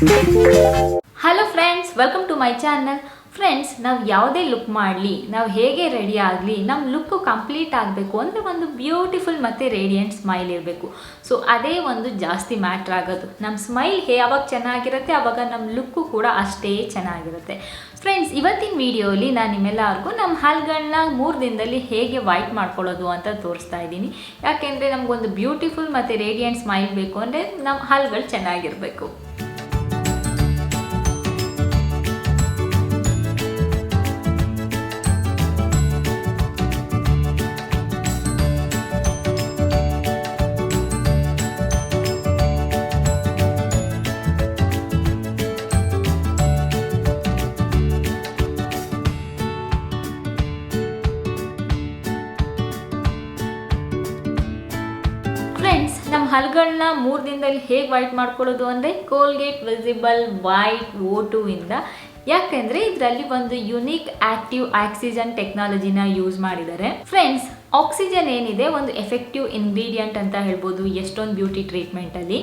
Hello friends, welcome to my channel. Friends, ನಾವು ಯಾವುದೇ look ಮಾಡಲಿ, ನಾವು ಹೇಗೆ ರೆಡಿ ಆಗಲಿ, ನಮ್ಮ ಲುಕ್ಕು ಕಂಪ್ಲೀಟ್ ಆಗಬೇಕು ಅಂದರೆ ಒಂದು ಬ್ಯೂಟಿಫುಲ್ ಮತ್ತು ರೇಡಿಯಂಟ್ ಸ್ಮೈಲ್ ಇರಬೇಕು. ಸೊ ಅದೇ ಒಂದು ಜಾಸ್ತಿ ಮ್ಯಾಟ್ರ್ ಆಗೋದು. ನಮ್ಮ ಸ್ಮೈಲ್ ಯಾವಾಗ ಚೆನ್ನಾಗಿರುತ್ತೆ ಆವಾಗ ನಮ್ಮ ಲುಕ್ಕು ಕೂಡ ಅಷ್ಟೇ ಚೆನ್ನಾಗಿರುತ್ತೆ. ಫ್ರೆಂಡ್ಸ್, ಇವತ್ತಿನ ವಿಡಿಯೋಲಿ ನಾನು ನಿಮ್ಮೆಲ್ಲರಿಗೂ ನಮ್ಮ ಹಲ್ಗಳನ್ನ 3 ದಿನದಲ್ಲಿ ಹೇಗೆ ವೈಟ್ ಮಾಡ್ಕೊಳ್ಳೋದು ಅಂತ ತೋರಿಸ್ತಾ ಇದ್ದೀನಿ. ಯಾಕೆಂದರೆ ನಮಗೊಂದು ಬ್ಯೂಟಿಫುಲ್ ಮತ್ತು ರೇಡಿಯಂಟ್ ಸ್ಮೈಲ್ ಬೇಕು ಅಂದರೆ ನಮ್ಮ ಹಲ್ಗಳು ಚೆನ್ನಾಗಿರಬೇಕು. ಫ್ರೆಂಡ್ಸ್, ನಮ್ಮ ಹಲ್ಗಳನ್ನ 3 ದಿನದಲ್ಲಿ ಹೇಗೆ ವೈಟ್ ಮಾಡ್ಕೊಳ್ಳೋದು ಅಂದರೆ colgatevisible white O2 ಇಂದ. ಯಾಕೆಂದರೆ ಇದರಲ್ಲಿ ಒಂದು ಯುನಿಕ್ ಆಕ್ಟಿವ್ ಆಕ್ಸಿಜನ್ ಟೆಕ್ನಾಲಜಿನ ಯೂಸ್ ಮಾಡಿದ್ದಾರೆ. ಫ್ರೆಂಡ್ಸ್, ಆಕ್ಸಿಜನ್ ಏನಿದೆ ಒಂದು ಎಫೆಕ್ಟಿವ್ ಇಂಗ್ರೀಡಿಯೆಂಟ್ ಅಂತ ಹೇಳ್ಬೋದು ಎಷ್ಟೊಂದು ಬ್ಯೂಟಿ ಟ್ರೀಟ್ಮೆಂಟಲ್ಲಿ.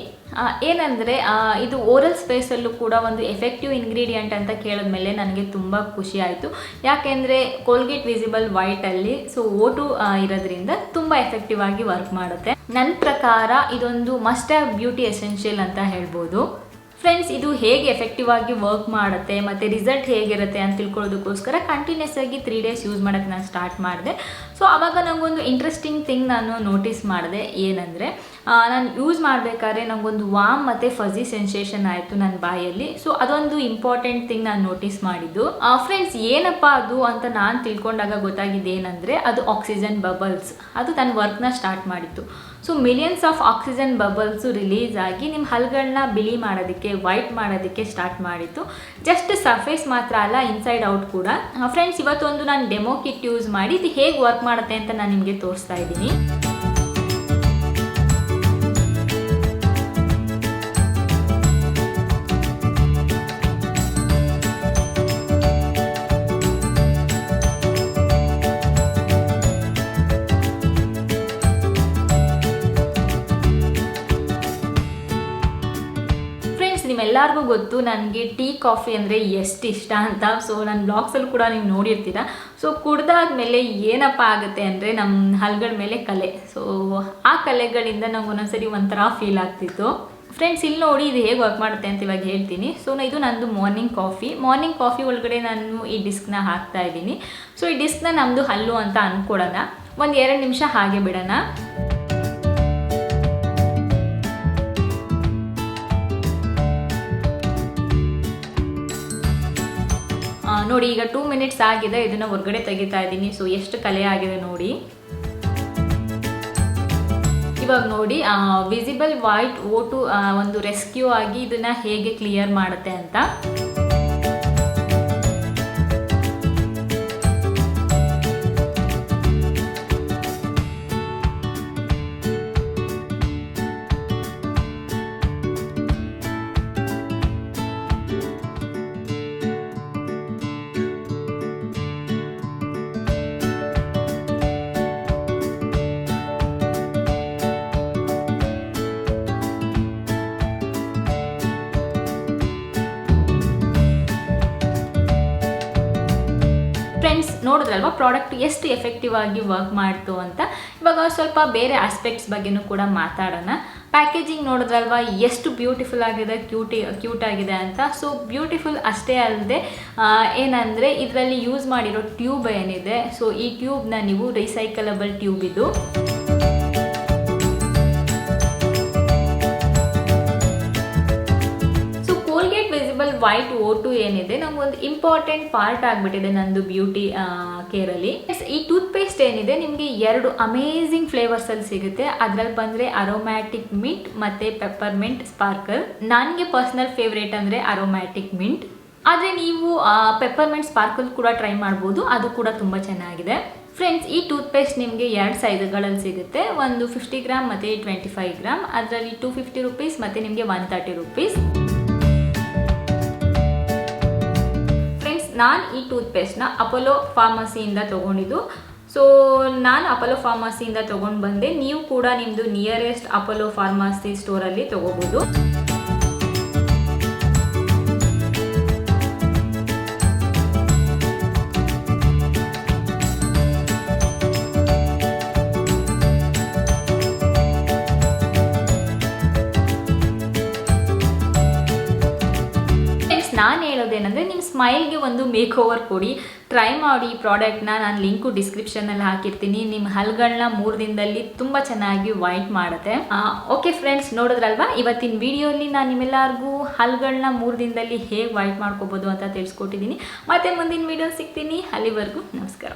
ಏನಂದರೆ ಇದು ಓರಲ್ ಸ್ಪೇಸಲ್ಲೂ ಕೂಡ ಒಂದು ಎಫೆಕ್ಟಿವ್ ಇಂಗ್ರೀಡಿಯೆಂಟ್ ಅಂತ ಕೇಳಿದ್ಮೇಲೆ ನನಗೆ ತುಂಬ ಖುಷಿ ಆಯಿತು. ಯಾಕೆಂದರೆ colgatevisible whiteಲ್ಲಿ O2 ಇರೋದ್ರಿಂದ ತುಂಬ ಎಫೆಕ್ಟಿವ್ ಆಗಿ ವರ್ಕ್ ಮಾಡುತ್ತೆ. ನನ್ನ ಪ್ರಕಾರ ಇದೊಂದು ಮಸ್ಟ್ ಹ್ಯಾವ್ ಬ್ಯೂಟಿ ಎಸೆನ್ಷಿಯಲ್ ಅಂತ ಹೇಳ್ಬೋದು. ಫ್ರೆಂಡ್ಸ್, ಇದು ಹೇಗೆ ಎಫೆಕ್ಟಿವ್ ಆಗಿ ವರ್ಕ್ ಮಾಡುತ್ತೆ ಮತ್ತು ರಿಸಲ್ಟ್ ಹೇಗಿರುತ್ತೆ ಅಂತ ತಿಳ್ಕೊಳ್ಳೋದಕ್ಕೋಸ್ಕರ ಕಂಟಿನ್ಯೂಸ್ ಆಗಿ 3 ಡೇಸ್ ಯೂಸ್ ಮಾಡೋಕ್ಕೆ ನಾನು ಸ್ಟಾರ್ಟ್ ಮಾಡಿದೆ. ಸೊ ಆವಾಗ ನನಗೊಂದು ಇಂಟ್ರೆಸ್ಟಿಂಗ್ ಥಿಂಗ್ ನಾನು ನೋಟಿಸ್ ಮಾಡಿದೆ. ಏನಂದರೆ ನಾನು ಯೂಸ್ ಮಾಡಬೇಕಾದ್ರೆ ನನಗೊಂದು ವಾಮ್ ಮತ್ತು ಫಜಿ ಸೆನ್ಸೇಷನ್ ಆಯಿತು ನನ್ನ ಬಾಯಲ್ಲಿ. ಸೊ ಅದೊಂದು ಇಂಪಾರ್ಟೆಂಟ್ ಥಿಂಗ್ ನಾನು ನೋಟಿಸ್ ಮಾಡಿದ್ದು. ಫ್ರೆಂಡ್ಸ್, ಏನಪ್ಪ ಅದು ಅಂತ ನಾನು ತಿಳ್ಕೊಂಡಾಗ ಗೊತ್ತಾಗಿದ್ದು ಏನಂದರೆ ಅದು ಆಕ್ಸಿಜನ್ ಬಬಲ್ಸ್. ಅದು ತನ್ನ ವರ್ಕ್ನ ಸ್ಟಾರ್ಟ್ ಮಾಡಿತ್ತು. So millions of oxygen bubbles release ಆಗಿ ನಿಮ್ಮ ಹಲ್ಗಳನ್ನ ಬಿಳಿ ಮಾಡೋದಕ್ಕೆ, ವೈಟ್ ಮಾಡೋದಕ್ಕೆ ಸ್ಟಾರ್ಟ್ ಮಾಡಿತ್ತು. ಜಸ್ಟ್ ಸರ್ಫೇಸ್ ಮಾತ್ರ ಅಲ್ಲ, ಇನ್ಸೈಡ್ ಔಟ್ ಕೂಡ. ಫ್ರೆಂಡ್ಸ್, ಇವತ್ತೊಂದು ನಾನು ಡೆಮೋ ಕಿಟ್ ಯೂಸ್ ಮಾಡಿ ಇದು ಹೇಗೆ ವರ್ಕ್ ಮಾಡುತ್ತೆ ಅಂತ ನಾನು ನಿಮಗೆ ತೋರಿಸ್ತಾ ಇದ್ದೀನಿ. ನಿಮ್ಮೆಲ್ಲರಿಗೂ ಗೊತ್ತು ನನಗೆ ಟೀ ಕಾಫಿ ಅಂದರೆ ಎಷ್ಟು ಇಷ್ಟ ಅಂತ. ಸೊ ನನ್ನ ಬ್ಲಾಗ್ಸಲ್ಲಿ ಕೂಡ ನೀವು ನೋಡಿರ್ತೀರ. ಸೊ ಕುಡ್ದಾದ್ಮೇಲೆ ಏನಪ್ಪ ಆಗುತ್ತೆ ಅಂದರೆ ನಮ್ಮ ಹಲ್ಗಳ ಮೇಲೆ ಕಲೆ. ಸೊ ಆ ಕಲೆಗಳಿಂದ ನಂಗೆ ಒಂದೊಂದ್ಸರಿ ಒಂಥರ ಫೀಲ್ ಆಗ್ತಿತ್ತು. ಫ್ರೆಂಡ್ಸ್, ಇಲ್ಲಿ ನೋಡಿ ಇದು ಹೇಗೆ ವರ್ಕ್ ಮಾಡುತ್ತೆ ಅಂತ ಇವಾಗ ಹೇಳ್ತೀನಿ. ಸೊ ಇದು ನಂದು ಮಾರ್ನಿಂಗ್ ಕಾಫಿ ಒಳಗಡೆ ನಾನು ಈ ಡಿಸ್ಕ್ನ ಹಾಕ್ತಾ ಇದ್ದೀನಿ. ಸೊ ಈ ಡಿಸ್ಕ್ನ ನಮ್ಮದು ಹಲ್ಲು ಅಂತ ಅಂದ್ಕೊಡೋಣ. ಒಂದು 2 ನಿಮಿಷ ಹಾಗೆ ಬಿಡೋಣ. ನೋಡಿ, ಈಗ 2 ಮಿನಿಟ್ಸ್ ಆಗಿದೆ. ಇದನ್ನು ಹೊರಗಡೆ ತೆಗಿತಾ ಇದ್ದೀನಿ. ಸೊ ಎಷ್ಟು ಕಲೆ ಆಗಿದೆ ನೋಡಿ. ಇವಾಗ ನೋಡಿ, ವಿಸಿಬಲ್ ವೈಟ್ O2 ಒಂದು ರೆಸ್ಕ್ಯೂ ಆಗಿ ಇದನ್ನ ಹೇಗೆ ಕ್ಲಿಯರ್ ಮಾಡುತ್ತೆ ಅಂತ. ಫ್ರೆಂಡ್ಸ್, ನೋಡಿದ್ರಲ್ವ ಪ್ರಾಡಕ್ಟ್ ಎಷ್ಟು ಎಫೆಕ್ಟಿವ್ ಆಗಿ ವರ್ಕ್ ಮಾಡ್ತು ಅಂತ. ಇವಾಗ ಸ್ವಲ್ಪ ಬೇರೆ ಆಸ್ಪೆಕ್ಟ್ಸ್ ಬಗ್ಗೆನೂ ಕೂಡ ಮಾತಾಡೋಣ. ಪ್ಯಾಕೇಜಿಂಗ್ ನೋಡಿದ್ರಲ್ವ ಎಷ್ಟು ಬ್ಯೂಟಿಫುಲ್ ಆಗಿದೆ, ಕ್ಯೂಟ್ ಆಗಿದೆ ಅಂತ. ಸೊ ಬ್ಯೂಟಿಫುಲ್ ಅಷ್ಟೇ ಅಲ್ಲದೆ ಏನಂದರೆ ಇದರಲ್ಲಿ ಯೂಸ್ ಮಾಡಿರೋ ಟ್ಯೂಬ್ ಏನಿದೆ, ಸೊ ಈ ಟ್ಯೂಬ್ನ ನೀವು ರೀಸೈಕಲಬಲ್ ಟ್ಯೂಬ್ ಇದು. ವೈಟ್ O2 ಏನಿದೆ ನಮಗೊಂದು ಇಂಪಾರ್ಟೆಂಟ್ ಪಾರ್ಟ್ ಆಗಿಬಿಟ್ಟಿದೆ ನಂದು ಬ್ಯೂಟಿ ಕೇರಲ್ಲಿ. ಈ ಟೂತ್ ಪೇಸ್ಟ್ ಏನಿದೆ ನಿಮಗೆ 2 ಅಮೇಝಿಂಗ್ ಫ್ಲೇವರ್ಸಲ್ಲಿ ಸಿಗುತ್ತೆ. ಅದರಲ್ಲಿ ಬಂದರೆ ಅರೋಮ್ಯಾಟಿಕ್ ಮಿಂಟ್ ಮತ್ತು ಪೆಪ್ಪರ್ಮೆಂಟ್ ಸ್ಪಾರ್ಕಲ್. ನನಗೆ ಪರ್ಸ್ನಲ್ ಫೇವ್ರೇಟ್ ಅಂದರೆ ಅರೋಮ್ಯಾಟಿಕ್ ಮಿಂಟ್. ಆದರೆ ನೀವು ಪೆಪ್ಪರ್ಮೆಂಟ್ ಸ್ಪಾರ್ಕಲ್ ಕೂಡ ಟ್ರೈ ಮಾಡ್ಬೋದು, ಅದು ಕೂಡ ತುಂಬ ಚೆನ್ನಾಗಿದೆ. ಫ್ರೆಂಡ್ಸ್, ಈ ಟೂತ್ಪೇಸ್ಟ್ ನಿಮಗೆ 2 ಸೈಜ್ಗಳಲ್ಲಿ ಸಿಗುತ್ತೆ. ಒಂದು 50 ಗ್ರಾಮ್ ಮತ್ತು 25 ಗ್ರಾಮ್. ಅದರಲ್ಲಿ 250 ರುಪೀಸ್ ಮತ್ತು ನಿಮಗೆ 130 ರುಪೀಸ್. ನಾನು ಈ ಟೂತ್ಪೇಸ್ಟ್ನ ಅಪೋಲೋ ಫಾರ್ಮಸಿಯಿಂದ ತೊಗೊಂಡಿದ್ದು. ಸೊ ನಾನು ಅಪೋಲೋ ಫಾರ್ಮಸಿಯಿಂದ ತೊಗೊಂಡು ಬಂದೆ. ನೀವು ಕೂಡ ನಿಮ್ಮದು ನಿಯರೆಸ್ಟ್ ಅಪೋಲೋ ಫಾರ್ಮಸಿ ಸ್ಟೋರಲ್ಲಿ ತೊಗೋಬೋದು. ಸ್ಮೈಲ್ಗೆ ಒಂದು ಮೇಕ್ ಓವರ್ ಕೊಡಿ. ಟ್ರೈ ಮಾಡಿ ಪ್ರಾಡಕ್ಟ್ನ, ನಾನು ಲಿಂಕು ಡಿಸ್ಕ್ರಿಪ್ಷನಲ್ಲಿ ಹಾಕಿರ್ತೀನಿ. ನಿಮ್ಮ ಹಲ್ಗಳನ್ನ 3 ದಿನದಲ್ಲಿ ತುಂಬ ಚೆನ್ನಾಗಿ ವೈಟ್ ಮಾಡುತ್ತೆ. ಓಕೆ ಫ್ರೆಂಡ್ಸ್, ನೋಡಿದ್ರಲ್ವಾ ಇವತ್ತಿನ ವಿಡಿಯೋಲಿ ನಾನು ನಿಮ್ಮೆಲ್ಲರಿಗೂ ಹಲ್ಗಳನ್ನ 3 ದಿನದಲ್ಲಿ ಹೇಗೆ ವೈಟ್ ಮಾಡ್ಕೋಬೋದು ಅಂತ ತಿಳಿಸ್ಕೊಟ್ಟಿದ್ದೀನಿ. ಮತ್ತೆ ಮುಂದಿನ ವಿಡಿಯೋ ಸಿಗ್ತೀನಿ. ಅಲ್ಲಿವರೆಗೂ ನಮಸ್ಕಾರ.